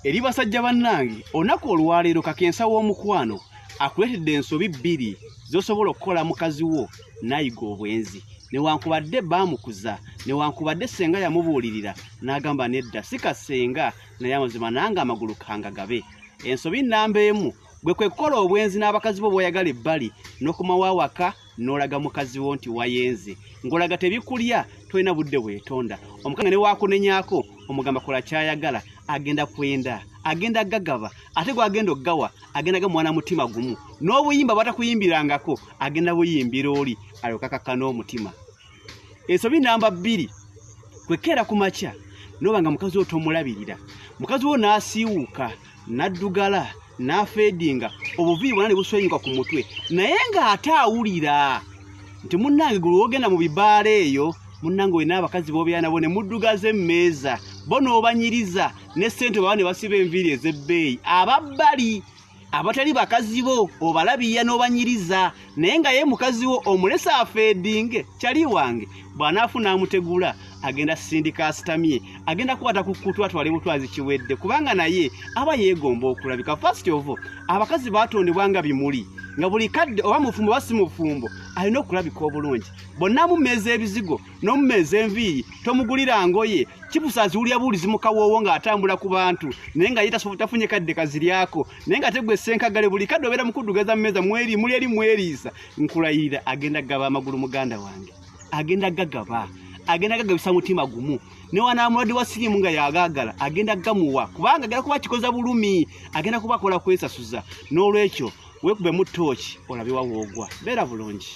eri basajja bannange olunaku olwaleero kakensa w'omukwano akuletedde ensobi bbiri z'osobola okukola mukazi wo n'ayiga obwenzi newankubadde baamukuza newankubadde senga yamubuulirira n'agamba nedda si kasenga naye amazima nange amagulu kangagabe. Ensobi nnamba emu gwe kwe kukola obwenzi n'abakazi bo b'oyagala ebbali n'okumawo awaka n'olaga mukazi wo nti wayenze ng'olaga tebikulya tolina budde bwetonda. Omukanga ne waakunenyaako omugamba kola kyayagala agenda kwenda agenda gagaba ate gwagenda oggawa agenda ga mwana mutima gumu n'obuyimba batakuyimbirangako agenda buyimbira oli alokakaka n'omutima. Ensobi nnamba bbiri kwekeera ku makya n'obanga mukazi wo tomulabirira mukazi wo n'asiiwuuka n'addugala n'afeedinga obuviiri bwonna ne buswenyuka ku mutwe naye ng'ate awulira nti munnange gwe wogenda mu bibaala eyo munnange we n'abakazi b'obeera nabo ne muddugaza emmeeza bo n'obanyiriza ne ssente baba ne basiba enviiri ez'ebbeeyi ababbali abatali bakazi bo obalabirira n'obanyiriza naye nga ye mukazi wo omulese afeedinge kyali wange bw'anaafuna amutegula agenda sindika asitamye agenda kukwata ku kkutu atwale butwazi kiwedde kubanga naye aba yeegomba okulabika. First of all abakazi baatondebwa nga bimuli nga buli kadde oba mufumbo oba si mufumbo alina okulabika obulungi. Bonna mumeeza ebizigo n'omumeeza enviiri tomugulira ngoye kipusa ziwulya buulizi mukawoowo ng'atambula ku bantu naye nga ye tafunye kadde kaziryako naye nga tegwe senkagale buli kadde obeera mukuddugaza mmeeza muli eri mweriisa nkulayirira agenda gaba amagulu muganda wange agenda gagaba bisa mutima gumu newanamulwadde wa sirimu nga yagaagala agenda gamuwa kubanga agenda kuba kikoza bulumi agenda kuba kola kwesasuza. N'olwekyo weekube mu ttooki olabe wawoogwa beera bulungi.